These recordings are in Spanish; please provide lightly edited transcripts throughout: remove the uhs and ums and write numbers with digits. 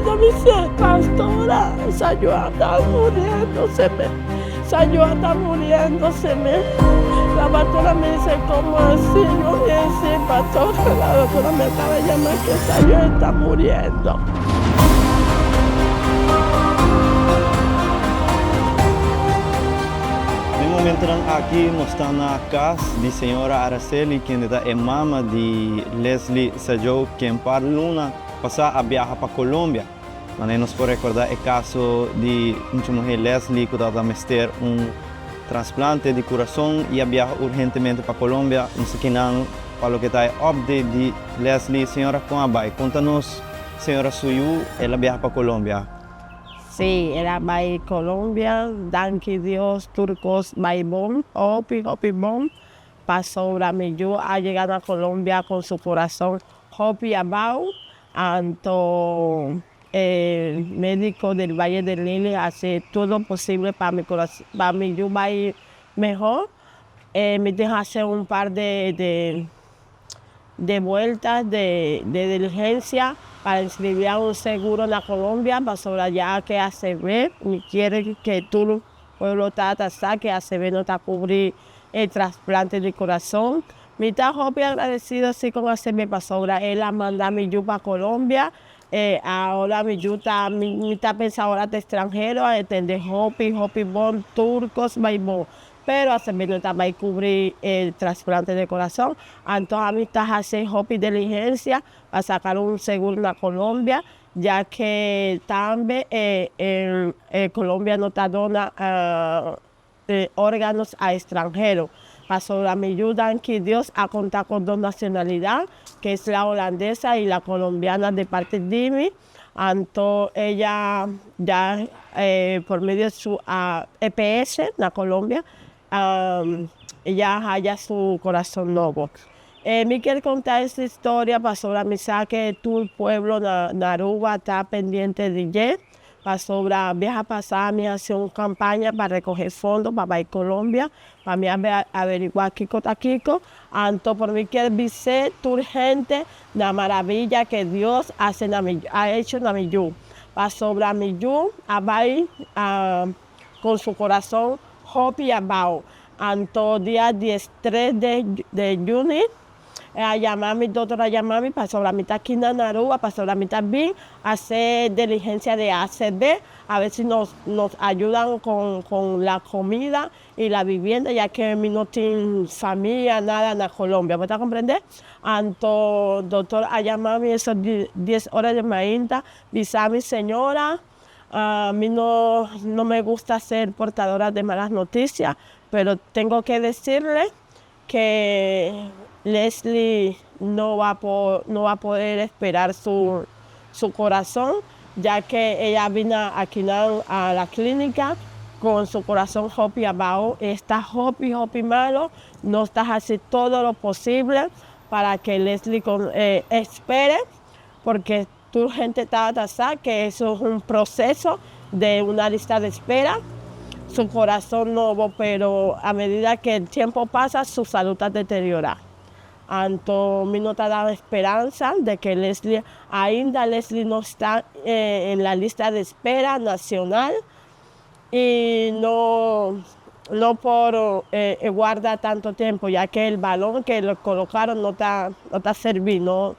me dice, pastora, Sayua está muriéndoseme. Sayua está muriéndoseme. La pastora me dice, ¿cómo así? Yo dije, sí, pastora, la doctora me acaba de llamar que Sayua está muriendo. Entram aqui, nós estamos na casa de senhora Araceli, que é mama de Leslie Sajou, que para Luna passar a viajar para Colômbia. Mas nós podemos recordar o caso de uma mulher Leslie que estava a ter transplante de coração e a viajar urgentemente para Colômbia. Não sei para o que está update de Leslie, senhora com a Bai. Conta-nos, senhora Suyu, ela viaja para Colômbia. Sí, era by Colombia, Danke Dios, Turcos, Baibón, Hopi Bon, pasó Ramillú, ha llegado a Colombia con su corazón Hopi Abau, Anto, el médico del Valle del Lili hace todo lo posible para mi corazón, para mi yo va a ir mejor. Me deja hacer un par de vueltas de diligencia para inscribir a un seguro en la Colombia, para sobre allá que ACB, y quiere que tú, pueblo Tatasa, que ACB no te cubrir el trasplante de corazón. Me está muy agradecido así con ACB para sobre él a mandar mi yu para Colombia. Ahora mi yu está pensando ahora de extranjero, a entender Hopi Bon, Turcos, Baibón. Pero ACB no va a cubrir el trasplante de corazón. Entonces a mí está haciendo Hopi diligencia para sacar un seguro en la Colombia, ya que también Colombia no te dona órganos a extranjeros. Pasó la mi ayuda que Dios a contar con dos nacionalidades, que es la holandesa y la colombiana de parte de mí. Entonces ella ya por medio de su EPS, la Colombia, ella haya su corazón nuevo. Me quiero contar esta historia para sobre mi que todo el pueblo de Aruba está pendiente de ella. Para sobre viaja pasada, me hace una campaña para recoger fondos para ir a Colombia, para mí averiguar Kiko Taquico. Entonces, por mí quiero decir urgente la maravilla que Dios ha hecho en mi yu. Para sobre mi yu, con su corazón, Hopi Abao. Entonces, día 13 de junio, mi doctora llamami para sobre la mitad aquí en Aruba, para sobre la mitad bien, hacer diligencia de ACB, a ver si nos ayudan con la comida y la vivienda, ya que mi no tiene familia, nada en la Colombia, ¿puedes comprender? Entonces, doctor, a llamarme esas 10 horas de mañana, dice a mi señora, a mí no me gusta ser portadora de malas noticias, pero tengo que decirle que Leslie no va a poder esperar su corazón, ya que ella vino aquí a la clínica con su corazón Hopi abajo, está Hopi malo, no está haciendo todo lo posible para que Leslie espere, porque tu gente está atrasada, que eso es un proceso de una lista de espera. Su corazón nuevo, pero a medida que el tiempo pasa, su salud está deteriorada. Entonces, me no te da esperanza de que Leslie no está en la lista de espera nacional y no por guarda tanto tiempo, ya que el balón que lo colocaron no está servindo.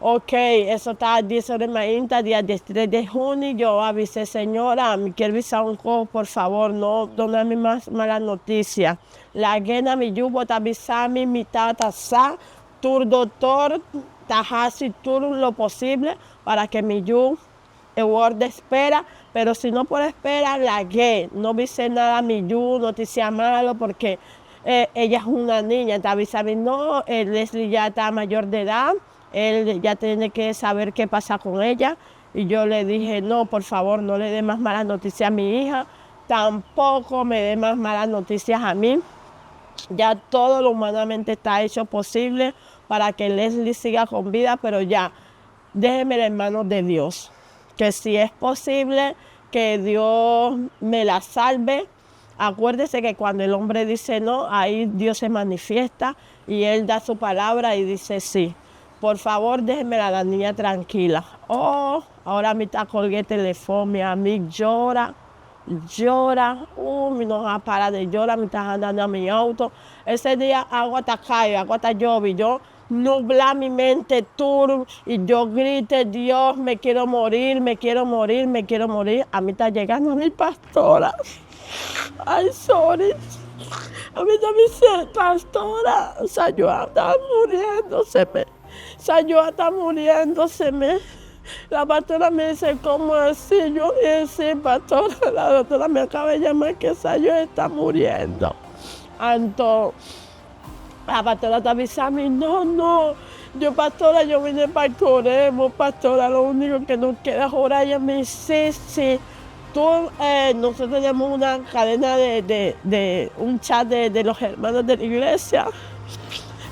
Ok, eso está a 10 horas de mañana, día 13 de junio. Yo avisé, señora, me quiero avisar un poco, por favor, no donarme más malas noticias. La guena mi yubo te avisame, mi tata sa, tu doctor, ta hace todo lo posible para que mi yubo de espera, pero si no puede esperar, la gué. No dice nada mi yubo, noticia malo, porque ella es una niña, te avisame, no, Leslie ya está mayor de edad. Él ya tiene que saber qué pasa con ella. Y yo le dije, no, por favor, no le dé más malas noticias a mi hija. Tampoco me dé más malas noticias a mí. Ya todo lo humanamente está hecho posible para que Leslie siga con vida, pero ya, déjeme en manos de Dios. Que si es posible, que Dios me la salve. Acuérdese que cuando el hombre dice no, ahí Dios se manifiesta y Él da su palabra y dice sí. Por favor, déjenme a la niña tranquila. Oh, ahora me está colgué el teléfono, mi amigo llora, llora. Mi no va a parar de llorar, me está andando a mi auto. Ese día agua está caída, agua está lloviendo. Yo nubla mi mente turbo y yo grité, Dios, me quiero morir, me quiero morir, me quiero morir. A mí está llegando mi pastora. Ay, sorry. A mí también dice, pastora, Sayoa está muriéndoseme. Sayoa está muriéndoseme. La pastora me dice, ¿cómo así? Yo dije, sí, pastora. La doctora me acaba de llamar que Sayoa está muriendo. Entonces, la pastora está avisando, no. Yo, pastora, yo vine para el Coremo, pastora, lo único que nos queda es orar. Ella me dice, sí. Nosotros tenemos una cadena de un chat de los hermanos de la iglesia.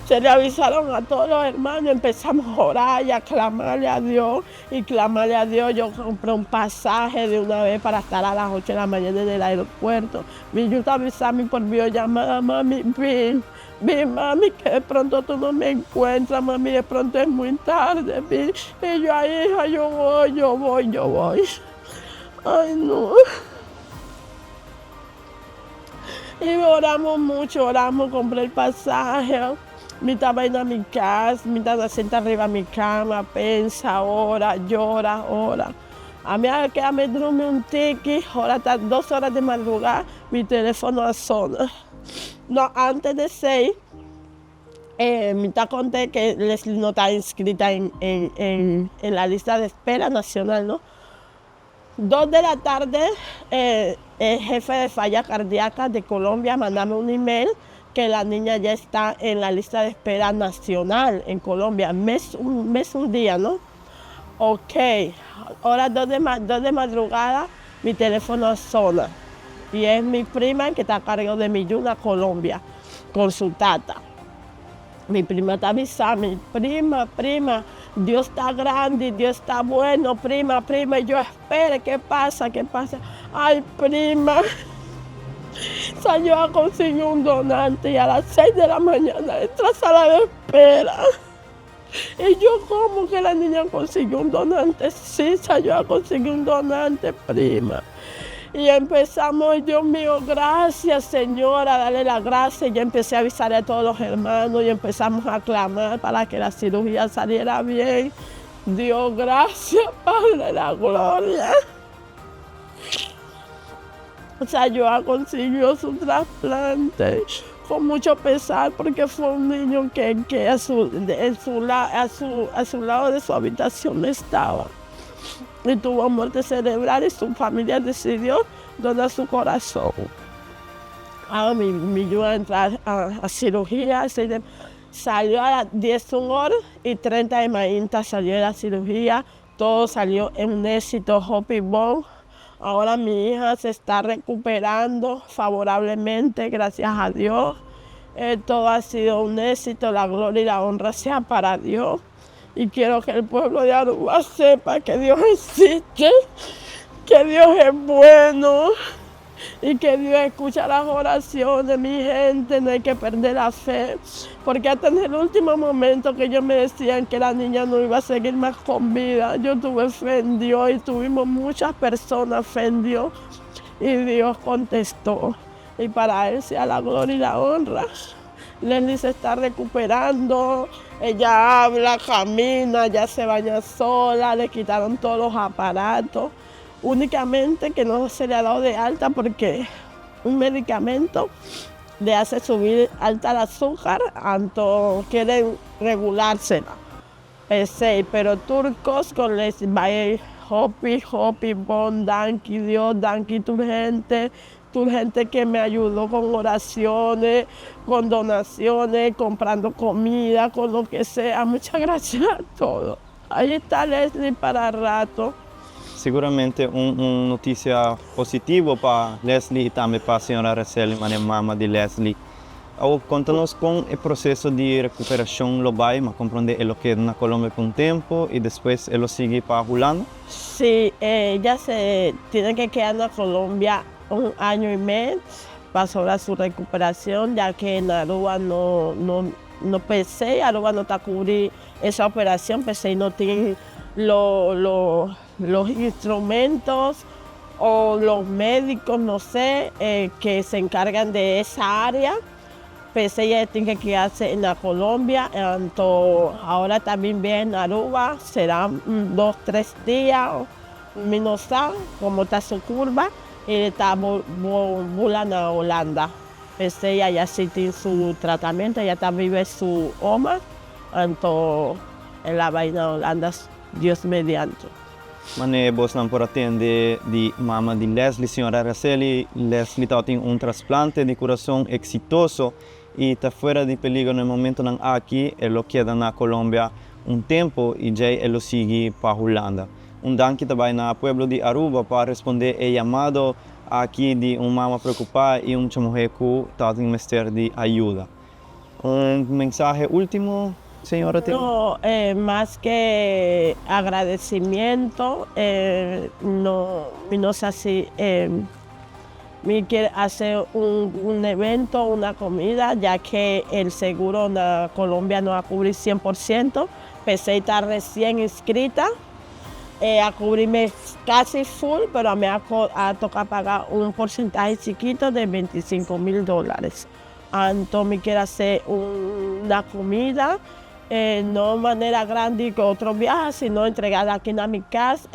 Se le avisaron a todos los hermanos, empezamos a orar y a clamarle a Dios. Y clamarle a Dios, yo compré un pasaje de una vez para estar a las 8 de la mañana en el aeropuerto. Mi yo avisarme por videollamada, mami, ven, mami, que de pronto tú no me encuentras, mami, de pronto es muy tarde, ven. Y yo, ay, hija, yo voy. Ay, no. Y oramos mucho, compré el pasaje. Me estaba yendo a mi casa, me estaba sentada arriba a mi cama, pensa, ora, llora. A mí que me duerme un tiki, ahora hasta 2 horas de madrugada, mi teléfono suena. No, antes de 6, me te conté que Leslie no está inscrita en la lista de espera nacional, ¿no? 2 de la tarde, el jefe de falla cardíaca de Colombia mandame un email que la niña ya está en la lista de espera nacional en Colombia, un día, ¿no? Ok, ahora 2 de madrugada, mi teléfono suena y es mi prima que está a cargo de mi Yuna, Colombia, con su tata. Mi prima está avisando, prima, Dios está grande, Dios está bueno, prima, y yo espere, ¿qué pasa? Ay, prima, salió a conseguir un donante y a las 6 de la mañana entra a sala de espera. Y yo, ¿cómo que la niña consiguió un donante? Sí, salió a conseguir un donante, prima. Y empezamos, Dios mío, gracias, Señora, dale la gracia. Y empecé a avisar a todos los hermanos y empezamos a clamar para que la cirugía saliera bien. Dios, gracias, Padre, la gloria. Sayoa consiguió su trasplante con mucho pesar porque fue un niño que a su lado de su habitación no estaba. Y tuvo muerte cerebral y su familia decidió donar su corazón. Ahora mi yo a entrar a cirugía, salió a las 10:30 de mañana, salió de la cirugía, todo salió en un éxito, Hopi Bon. Ahora mi hija se está recuperando favorablemente, gracias a Dios. Todo ha sido un éxito, la gloria y la honra sea para Dios. Y quiero que el pueblo de Aruba sepa que Dios existe, que Dios es bueno y que Dios escucha las oraciones de mi gente. No hay que perder la fe, porque hasta en el último momento que ellos me decían que la niña no iba a seguir más con vida, yo tuve fe en Dios y tuvimos muchas personas fe en Dios y Dios contestó. Y para Él sea la gloria y la honra. Leslie se está recuperando, ella habla, camina, ya se baña sola, le quitaron todos los aparatos. Únicamente que no se le ha dado de alta porque un medicamento le hace subir alta el azúcar, entonces quieren regulársela. Pero turcos con les bae Hopi, Bon, Danki, Dios, Danki, tu gente que me ayudó con oraciones, con donaciones, comprando comida, con lo que sea. Muchas gracias a todos. Ahí está Leslie para rato. Seguramente una notícia positiva para Leslie e também para a senhora Araceli, a mama de Leslie. Conta-nos com o processo de recuperação global, mas compreende ele que na Colômbia por um tempo e depois ele sigue para Holanda? Sí, ella se tiene que quedar en Colombia 1 año y medio para sobre su recuperación, ya que en Aruba no pensé, Aruba no está cubrir esa operación, pues ellos no tienen los instrumentos o los médicos, no sé, que se encargan de esa área. Pues ella tiene que quedarse en la Colombia, ahora también viene en Aruba, serán 2, 3 días, menos como está su curva, y está volando a Holanda. Pues ella ya sí tiene su tratamiento, ella también vive su OMA, entonces en la vaina Holanda, Dios mediante. Mane vos não por atender de mama de Leslie, senhora Araceli. Leslie tem trasplante de coração exitoso e está fora de perigo no momento não aqui. Ele queda na Colômbia tempo e já ele segue para a Holanda. Danke também na pueblo de Aruba para responder ao chamado aqui de mama preocupada e mulher que está em mistério de ajuda. Mensaje último. Señora, no, más que agradecimiento, no sé si me quiere hacer un evento, una comida, ya que el seguro en Colombia no va a cubrir 100%, pues está recién inscrita, a cubrirme casi full, pero me ha tocado pagar un porcentaje chiquito de $25,000. Entonces me quiere hacer una comida. No de manera grande que otros viajes, sino entregada aquí en mi casa,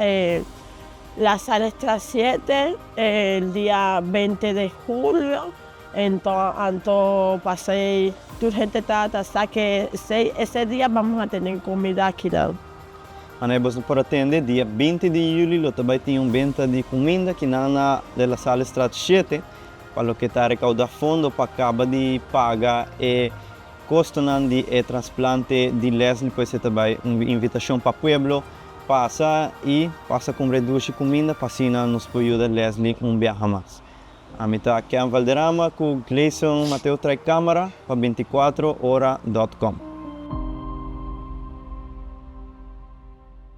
la sala extra 7, el día 20 de julio. Entonces pasé, tu gente hasta que ese día vamos a tener comida aquí. Nós por atender dia 20 de julho, também tem venta de comida aqui na sala extra 7, para o que está recaudando fundo para acabar de pagar custo de trasplante de Leslie, pois é também uma invitação para o pueblo, passa com reduzir comida, para assim nos pode ajudar Leslie viajar mais. A mim está aqui em Valderrama com Gleison Mateo Trai Câmara para 24horas.com.